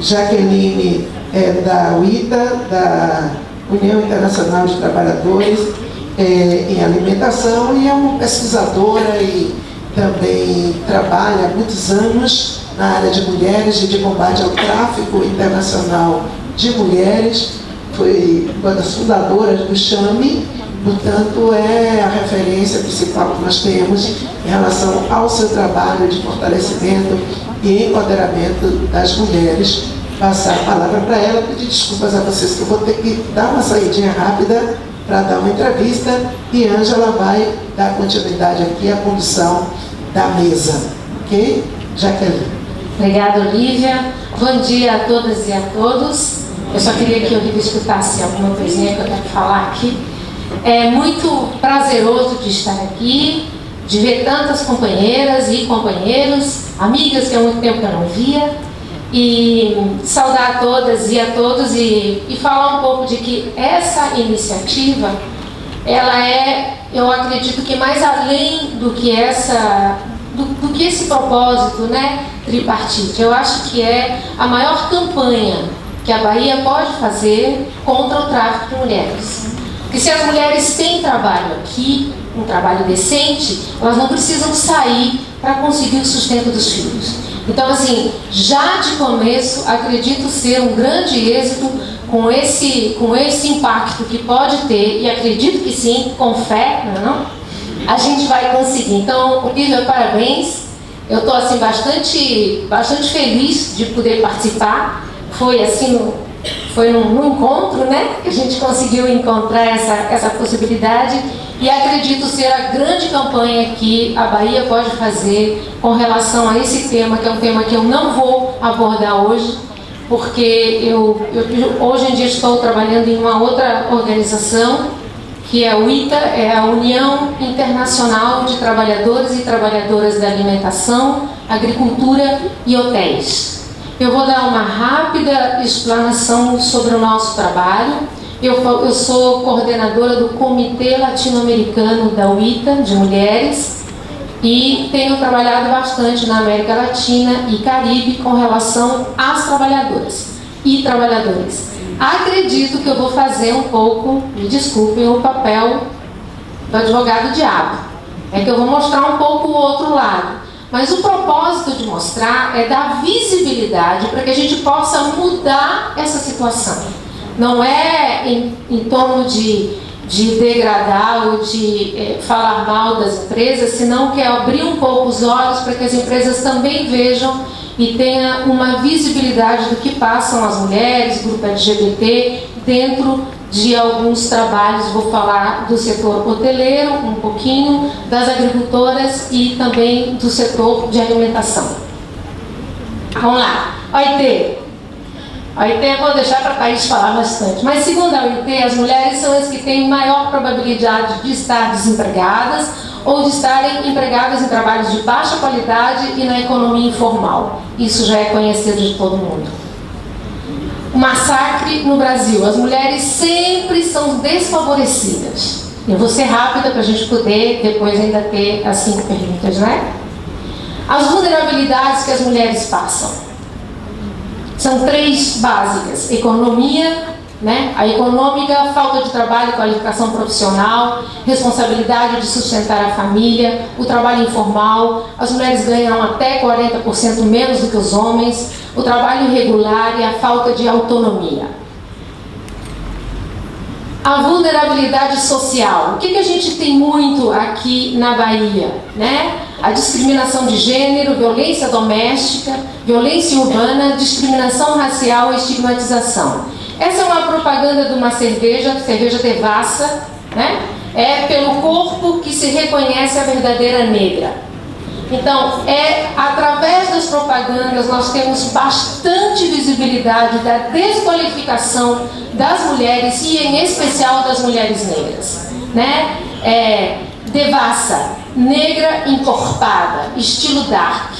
Jaqueline é da UITA, da União Internacional de Trabalhadores em Alimentação, e é uma pesquisadora e também trabalha há muitos anos na área de mulheres e de combate ao tráfico internacional de mulheres. Foi uma das fundadoras do CHAME, portanto é a referência principal que nós temos em relação ao seu trabalho de fortalecimento e empoderamento das mulheres. Passar a palavra para ela, pedir desculpas a vocês que eu vou ter que dar uma saidinha rápida para dar uma entrevista, e Ângela vai dar continuidade aqui à condução da mesa. Ok? Jaqueline. Obrigada, Olívia. Bom dia a todas e a todos. Eu só queria que o Olívia escutasse alguma coisinha que eu quero falar aqui. É muito prazeroso de estar aqui, de ver tantas companheiras e companheiros, amigas que há muito tempo eu não via, e saudar a todas e a todos e falar um pouco de que essa iniciativa, ela é, eu acredito que mais além do que esse propósito, né, tripartite. Eu acho que é a maior campanha que a Bahia pode fazer contra o tráfico de mulheres. Porque se as mulheres têm trabalho aqui, um trabalho decente, elas não precisam sair para conseguir o sustento dos filhos. Então, assim, já de começo, acredito ser um grande êxito com esse impacto que pode ter, e acredito que sim, com fé, não? A gente vai conseguir. Então, Olívia, parabéns. Eu estou assim, bastante feliz de poder participar. Foi assim, foi num encontro, né, que a gente conseguiu encontrar essa possibilidade, e acredito ser a grande campanha que a Bahia pode fazer com relação a esse tema, que é um tema que eu não vou abordar hoje, porque eu hoje em dia estou trabalhando em uma outra organização, que é a UITA, é a União Internacional de Trabalhadores e Trabalhadoras da Alimentação, Agricultura e Hotéis. Eu vou dar uma rápida explanação sobre o nosso trabalho. Eu sou coordenadora do Comitê Latino-Americano da UITA, de mulheres, e tenho trabalhado bastante na América Latina e Caribe com relação às trabalhadoras e trabalhadores. Acredito que eu vou fazer um pouco, me desculpem, o papel do advogado diabo. É que eu vou mostrar um pouco o outro lado. Mas o propósito de mostrar é dar visibilidade para que a gente possa mudar essa situação. Não é em torno de degradar ou de falar mal das empresas, senão que é abrir um pouco os olhos para que as empresas também vejam e tenha uma visibilidade do que passam as mulheres, grupo LGBT, dentro de alguns trabalhos. Vou falar do setor hoteleiro um pouquinho, das agricultoras e também do setor de alimentação. Vamos lá. OIT. A OIT eu vou deixar para a Thaís falar bastante. Mas segundo a OIT, as mulheres são as que têm maior probabilidade de estar desempregadas ou de estarem empregadas em trabalhos de baixa qualidade e na economia informal. Isso já é conhecido de todo mundo. O massacre no Brasil. As mulheres sempre são desfavorecidas. Eu vou ser rápida para a gente poder depois ainda ter as 5 perguntas, né? As vulnerabilidades que as mulheres passam. São 3 básicas: economia, né? A econômica, falta de trabalho, qualificação profissional, responsabilidade de sustentar a família, o trabalho informal, as mulheres ganham até 40% menos do que os homens, o trabalho irregular e a falta de autonomia. A vulnerabilidade social. O que a gente tem muito aqui na Bahia, né? A discriminação de gênero, violência doméstica, violência urbana, discriminação racial e estigmatização. Essa é uma propaganda de uma cerveja Devassa, né? É pelo corpo que se reconhece a verdadeira negra. Então, através das propagandas, nós temos bastante visibilidade da desqualificação das mulheres e, em especial, das mulheres negras, né? Devassa, negra encorpada, estilo dark.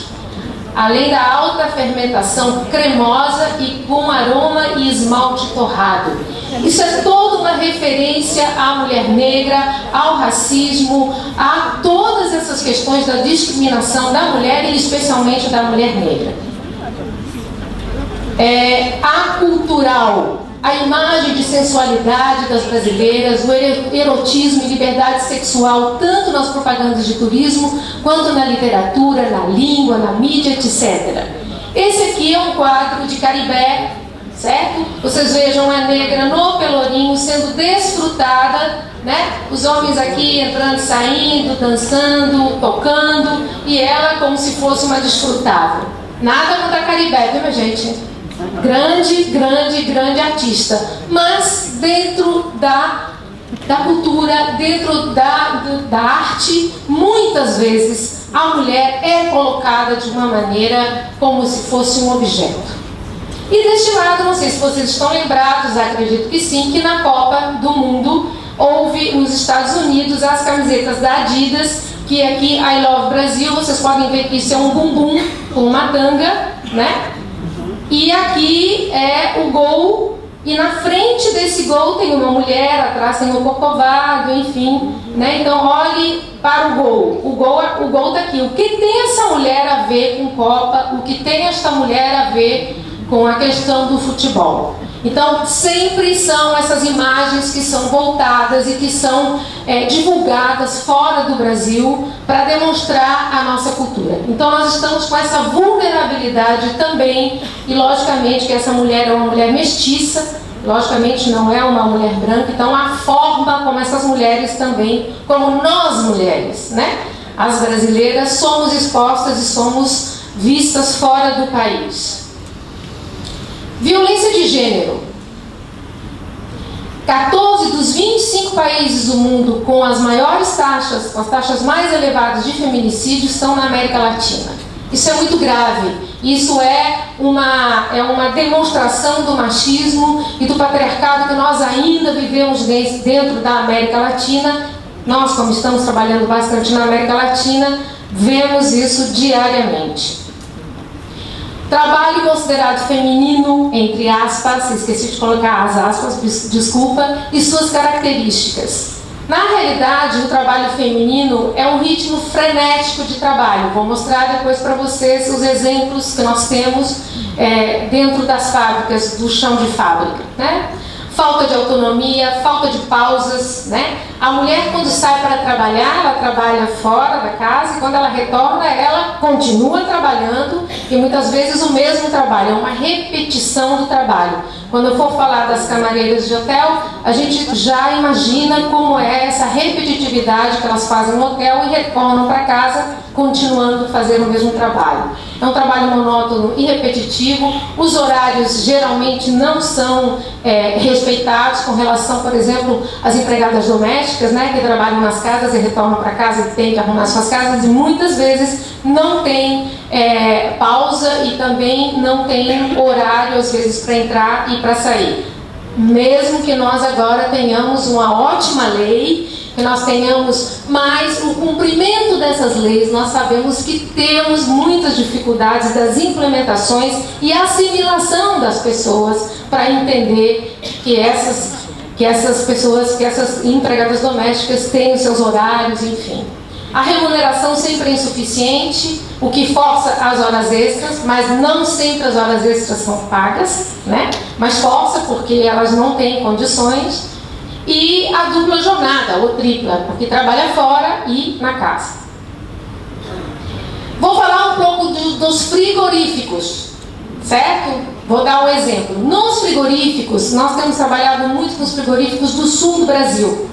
Além da alta fermentação cremosa e com aroma e esmalte torrado. Isso é toda uma referência à mulher negra, ao racismo, a todas essas questões da discriminação da mulher e especialmente da mulher negra. acultural, a imagem de sensualidade das brasileiras, o erotismo e liberdade sexual, tanto nas propagandas de turismo, quanto na literatura, na língua, na mídia, etc. Esse aqui é um quadro de Caribé, certo? Vocês vejam a negra no Pelourinho sendo desfrutada, né? Os homens aqui entrando, saindo, dançando, tocando, e ela como se fosse uma desfrutável. Nada contra Caribé, viu, minha gente? Grande artista, mas dentro da cultura, dentro da arte, muitas vezes a mulher é colocada de uma maneira como se fosse um objeto. E deste lado, não sei se vocês estão lembrados, acredito que sim, que na Copa do Mundo houve nos Estados Unidos as camisetas da Adidas, que aqui, I Love Brasil, vocês podem ver que isso é um bumbum com uma tanga, né? E aqui é o gol, e na frente desse gol tem uma mulher, atrás tem um Corcovado, enfim, né? Então olhe para o gol. O gol está aqui. O que tem essa mulher a ver com Copa? O que tem esta mulher a ver com a questão do futebol? Então sempre são essas imagens que são voltadas e que são divulgadas fora do Brasil para demonstrar a nossa cultura. Então nós estamos com essa vulnerabilidade também, e logicamente que essa mulher é uma mulher mestiça, logicamente não é uma mulher branca, então a forma como essas mulheres também, como nós mulheres, né? As brasileiras somos expostas e somos vistas fora do país. Violência de gênero. 14 dos 25 países do mundo com as maiores taxas, com as taxas mais elevadas de feminicídio, estão na América Latina. Isso é muito grave. Isso é uma demonstração do machismo e do patriarcado que nós ainda vivemos dentro da América Latina. Nós, como estamos trabalhando bastante na América Latina, vemos isso diariamente. Trabalho considerado feminino, entre aspas, esqueci de colocar as aspas, desculpa, e suas características. Na realidade, o trabalho feminino é um ritmo frenético de trabalho. Vou mostrar depois para vocês os exemplos que nós temos dentro das fábricas, do chão de fábrica, né? Falta de autonomia, falta de pausas, né? A mulher, quando sai para trabalhar, ela trabalha fora da casa, e quando ela retorna, ela continua trabalhando, e muitas vezes o mesmo trabalho, é uma repetição do trabalho. Quando eu for falar das camareiras de hotel, a gente já imagina como é essa repetitividade que elas fazem no hotel e retornam para casa, continuando a fazer o mesmo trabalho. É um trabalho monótono e repetitivo. Os horários geralmente não são respeitados com relação, por exemplo, às empregadas domésticas, né, que trabalham nas casas e retornam para casa e têm que arrumar suas casas, e muitas vezes não tem pausa e também não tem horário, às vezes, para entrar e para sair. Mesmo que nós agora tenhamos uma ótima lei, que nós tenhamos mais o cumprimento dessas leis, nós sabemos que temos muitas dificuldades das implementações e assimilação das pessoas para entender que essas pessoas, que essas empregadas domésticas têm os seus horários, enfim. A remuneração sempre é insuficiente, o que força as horas extras, mas não sempre as horas extras são pagas, né? Mas força porque elas não têm condições. E a dupla jornada, ou tripla, porque trabalha fora e na casa. Vou falar um pouco dos frigoríficos, certo? Vou dar um exemplo. Nos frigoríficos, nós temos trabalhado muito nos frigoríficos do sul do Brasil.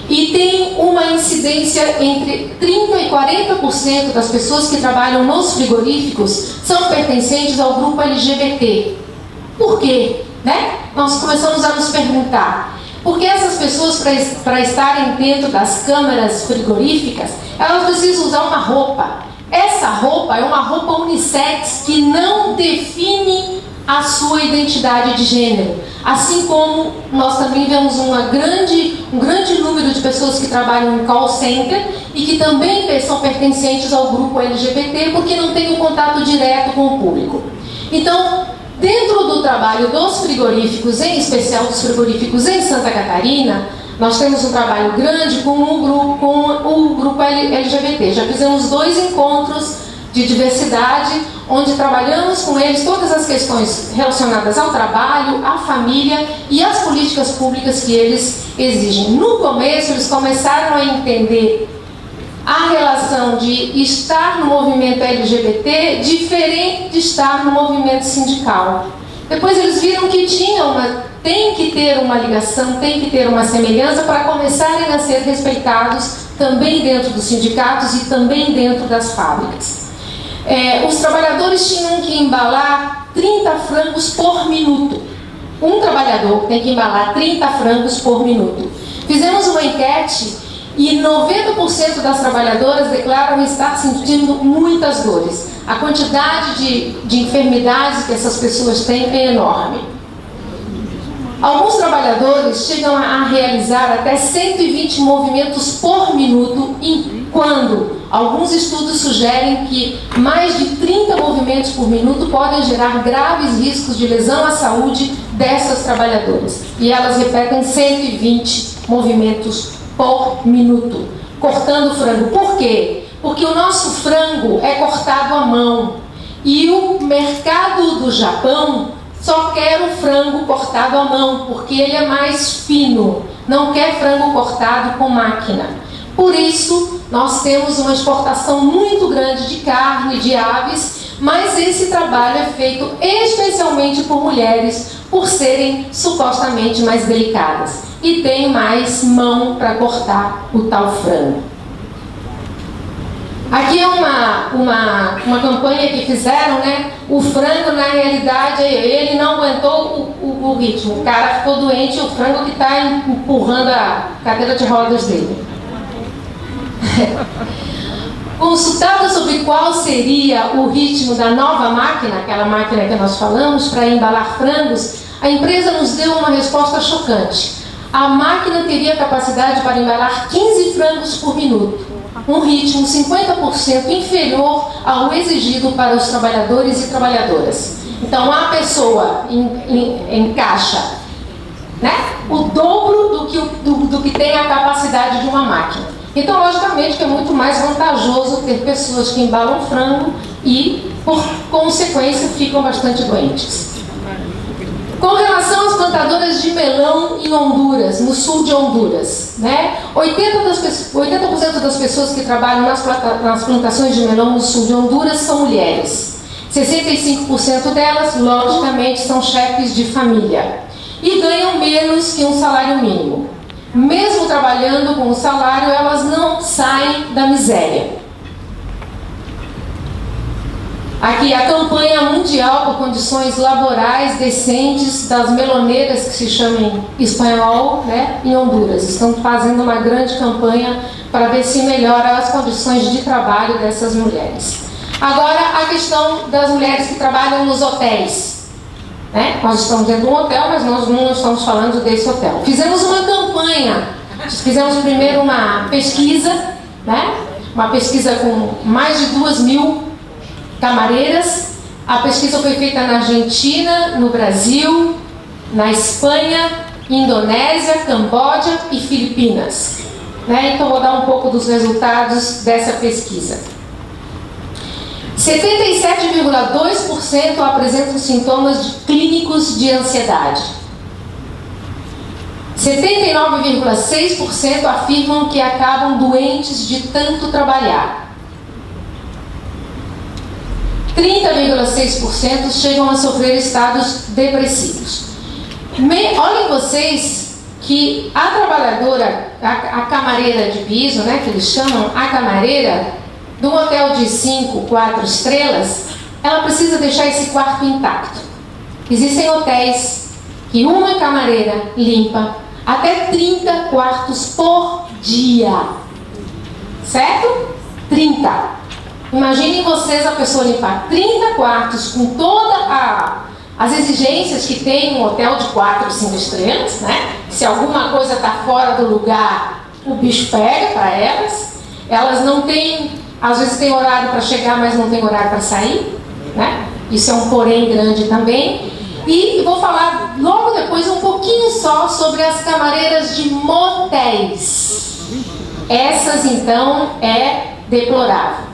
E tem uma incidência entre 30% e 40% das pessoas que trabalham nos frigoríficos são pertencentes ao grupo LGBT. Por quê? Né? Nós começamos a nos perguntar. Porque essas pessoas, para estarem dentro das câmaras frigoríficas, elas precisam usar uma roupa. Essa roupa é uma roupa unissex que não define a sua identidade de gênero. Assim como nós também vemos um grande número de pessoas que trabalham em call center e que também são pertencentes ao grupo LGBT porque não têm um contato direto com o público. Então, dentro do trabalho dos frigoríficos, em especial dos frigoríficos em Santa Catarina, nós temos um trabalho grande com o grupo LGBT. Já fizemos 2 encontros de diversidade, onde trabalhamos com eles todas as questões relacionadas ao trabalho, à família e às políticas públicas que eles exigem. No começo, eles começaram a entender a relação de estar no movimento LGBT diferente de estar no movimento sindical. Depois eles viram que tem que ter uma ligação, tem que ter uma semelhança para começarem a ser respeitados também dentro dos sindicatos e também dentro das fábricas. Os trabalhadores tinham que embalar 30 frangos por minuto. Um trabalhador tem que embalar 30 frangos por minuto. Fizemos uma enquete e 90% das trabalhadoras declaram estar sentindo muitas dores. A quantidade de enfermidades que essas pessoas têm é enorme. Alguns trabalhadores chegam a realizar até 120 movimentos por minuto, quando alguns estudos sugerem que mais de 30 movimentos por minuto podem gerar graves riscos de lesão à saúde dessas trabalhadoras. E elas repetem 120 movimentos por minuto, cortando o frango. Por quê? Porque o nosso frango é cortado à mão e o mercado do Japão só quer o frango cortado à mão, porque ele é mais fino, não quer frango cortado com máquina. Por isso, nós temos uma exportação muito grande de carne, de aves, mas esse trabalho é feito especialmente por mulheres, por serem supostamente mais delicadas e tem mais mão para cortar o tal frango. Aqui é uma campanha que fizeram, né? O frango, na realidade, ele não aguentou o ritmo. O cara ficou doente e o frango que está empurrando a cadeira de rodas dele. Consultado sobre qual seria o ritmo da nova máquina, aquela máquina que nós falamos, para embalar frangos, a empresa nos deu uma resposta chocante. A máquina teria capacidade para embalar 15 frangos por minuto, um ritmo 50% inferior ao exigido para os trabalhadores e trabalhadoras. Então, a pessoa encaixa, né, o dobro do que tem a capacidade de uma máquina. Então, logicamente, que é muito mais vantajoso ter pessoas que embalam frango e, por consequência, ficam bastante doentes. Com relação às plantadoras de melão em Honduras, no sul de Honduras, né? 80% das pessoas que trabalham nas plantações de melão no sul de Honduras são mulheres. 65% delas, logicamente, são chefes de família e ganham menos que um salário mínimo. Mesmo trabalhando com o salário, elas não saem da miséria. Aqui a campanha mundial por condições laborais decentes das meloneiras, que se chama em espanhol, né, em Honduras. Estão fazendo uma grande campanha para ver se melhora as condições de trabalho dessas mulheres. Agora, a questão das mulheres que trabalham nos hotéis. Né? Nós estamos dentro de um hotel, mas nós não estamos falando desse hotel. Fizemos uma campanha. Fizemos primeiro uma pesquisa, né? Uma pesquisa com mais de 2.000 camareiras. A pesquisa foi feita na Argentina, no Brasil, na Espanha, Indonésia, Camboja e Filipinas. Né? Então, vou dar um pouco dos resultados dessa pesquisa. 77,2% apresentam sintomas clínicos de ansiedade. 79,6% afirmam que acabam doentes de tanto trabalhar. 30,6% chegam a sofrer estados depressivos. Olhem vocês que a trabalhadora, a camareira de piso, né, que eles chamam a camareira, de um hotel de 5, 4 estrelas, ela precisa deixar esse quarto intacto. Existem hotéis que uma camareira limpa até 30 quartos por dia. Certo? 30. Imaginem vocês a pessoa limpar 30 quartos com todas as exigências que tem um hotel de 4, 5 estrelas, né? Se alguma coisa está fora do lugar, o bicho pega para elas. Elas não têm, às vezes tem horário para chegar, mas não tem horário para sair, né? Isso é um porém grande também. E vou falar logo depois um pouquinho só sobre as camareiras de motéis. Essas, então, é deplorável.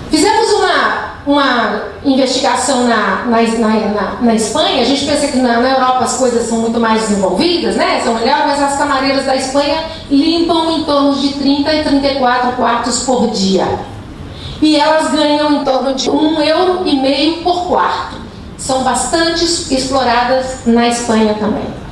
Fizemos uma investigação na Espanha. A gente pensa que na Europa as coisas são muito mais desenvolvidas, né? São melhores, mas as camareiras da Espanha limpam em torno de 30 e 34 quartos por dia. E elas ganham em torno de €1,50 por quarto. São bastante exploradas na Espanha também.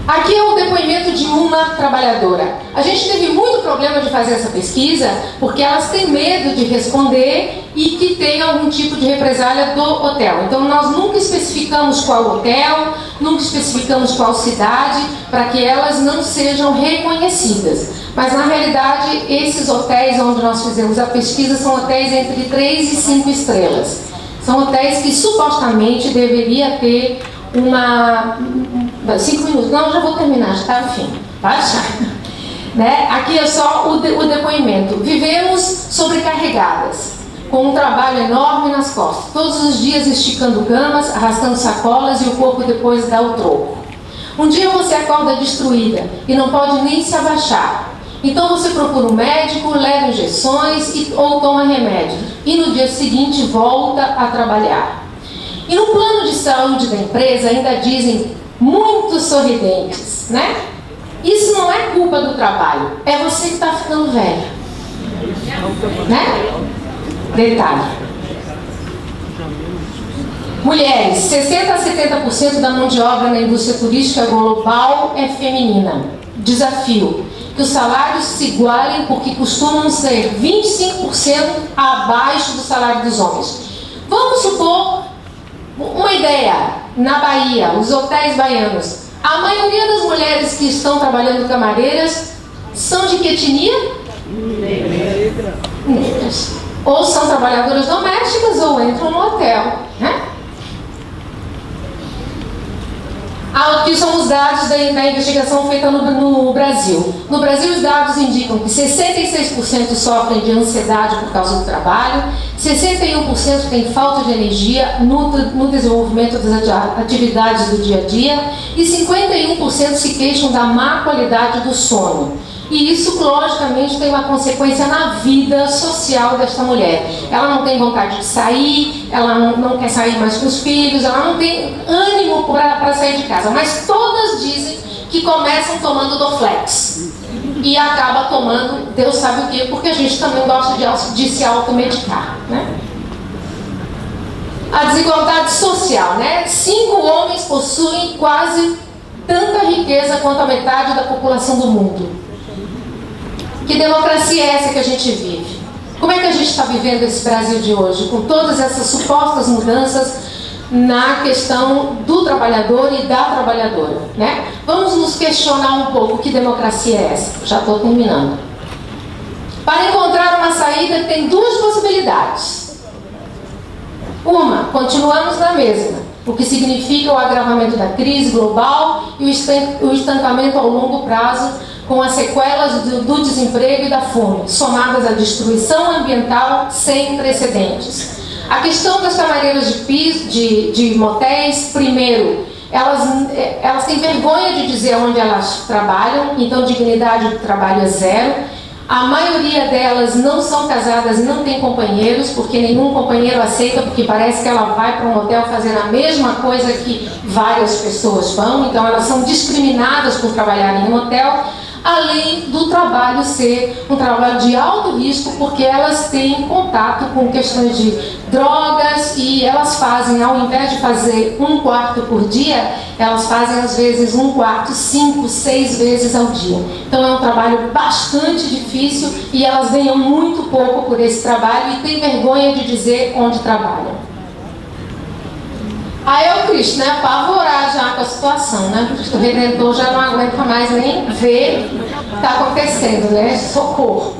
Aqui é o depoimento de uma trabalhadora. A gente teve muito problema de fazer essa pesquisa, porque elas têm medo de responder e que tem algum tipo de represália do hotel. Então nós nunca especificamos qual hotel, nunca especificamos qual cidade, para que elas não sejam reconhecidas. Mas na realidade, esses hotéis onde nós fizemos a pesquisa são hotéis entre 3 e 5 estrelas. São hotéis que supostamente deveria ter 5 minutos. Não, já vou terminar, já está no fim. Vai achar. Né? Aqui é só o depoimento. Vivemos sobrecarregadas, com um trabalho enorme nas costas. Todos os dias esticando camas, arrastando sacolas e o corpo depois dá o troco. Um dia você acorda destruída e não pode nem se abaixar. Então você procura um médico, leva injeções ou toma remédio. E no dia seguinte volta a trabalhar. E no plano de saúde da empresa ainda dizem muito sorridentes, né? Isso não é culpa do trabalho, é você que está ficando velho, né? Detalhe. Mulheres, 60 a 70% da mão de obra na indústria turística global é feminina. Desafio: que os salários se igualem, porque costumam ser 25% abaixo do salário dos homens. Vamos supor uma ideia, na Bahia, os hotéis baianos. A maioria das mulheres que estão trabalhando camareiras são de que etnia? Negras. Ou são trabalhadoras domésticas ou entram no hotel, né? Aqui são os dados da investigação feita no Brasil. No Brasil, os dados indicam que 66% sofrem de ansiedade por causa do trabalho, 61% têm falta de energia no desenvolvimento das atividades do dia a dia e 51% se queixam da má qualidade do sono. E isso, logicamente, tem uma consequência na vida social desta mulher. Ela não tem vontade de sair, ela não quer sair mais com os filhos, ela não tem ânimo para sair de casa. Mas todas dizem que começam tomando Dorflex e acaba tomando Deus sabe o quê, porque a gente também gosta de se automedicar, né? A desigualdade social, né? 5 homens possuem quase tanta riqueza quanto a metade da população do mundo. Que democracia é essa que a gente vive? Como é que a gente está vivendo esse Brasil de hoje, com todas essas supostas mudanças na questão do trabalhador e da trabalhadora, né? Vamos nos questionar um pouco que democracia é essa. Já estou terminando. Para encontrar uma saída, tem 2 possibilidades. Uma, continuamos na mesma, o que significa o agravamento da crise global e o estancamento ao longo prazo, com as sequelas do desemprego e da fome, somadas à destruição ambiental sem precedentes. A questão das camareiras de motéis, primeiro, elas têm vergonha de dizer onde elas trabalham, então dignidade do trabalho é 0. A maioria delas não são casadas e não têm companheiros, porque nenhum companheiro aceita, porque parece que ela vai para um hotel fazer a mesma coisa que várias pessoas vão, então elas são discriminadas por trabalharem em um hotel, além do trabalho ser um trabalho de alto risco, porque elas têm contato com questões de drogas e elas fazem, ao invés de fazer 1 quarto por dia, elas fazem às vezes 1 quarto 5, 6 vezes ao dia. Então é um trabalho bastante difícil e elas ganham muito pouco por esse trabalho e têm vergonha de dizer onde trabalham. Aí o Cristo, né, apavorado já com a situação, né? O Redentor já não aguenta mais nem ver o que está acontecendo, né? Socorro.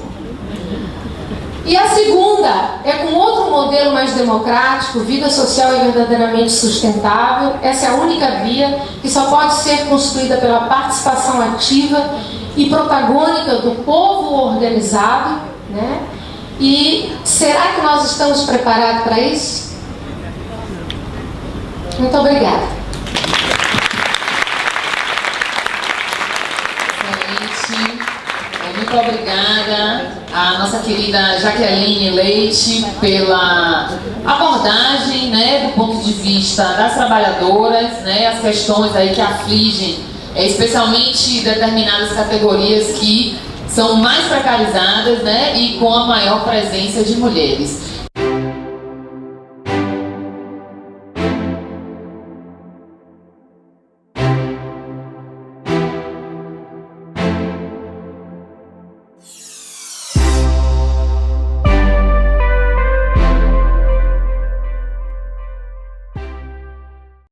E a segunda é com outro modelo mais democrático, vida social e verdadeiramente sustentável. Essa é a única via que só pode ser construída pela participação ativa e protagônica do povo organizado, né? E será que nós estamos preparados para isso? Muito obrigada. Excelente. Muito obrigada à nossa querida Jaqueline Leite pela abordagem, né, do ponto de vista das trabalhadoras, né, as questões aí que afligem, especialmente determinadas categorias que são mais precarizadas, né, e com a maior presença de mulheres.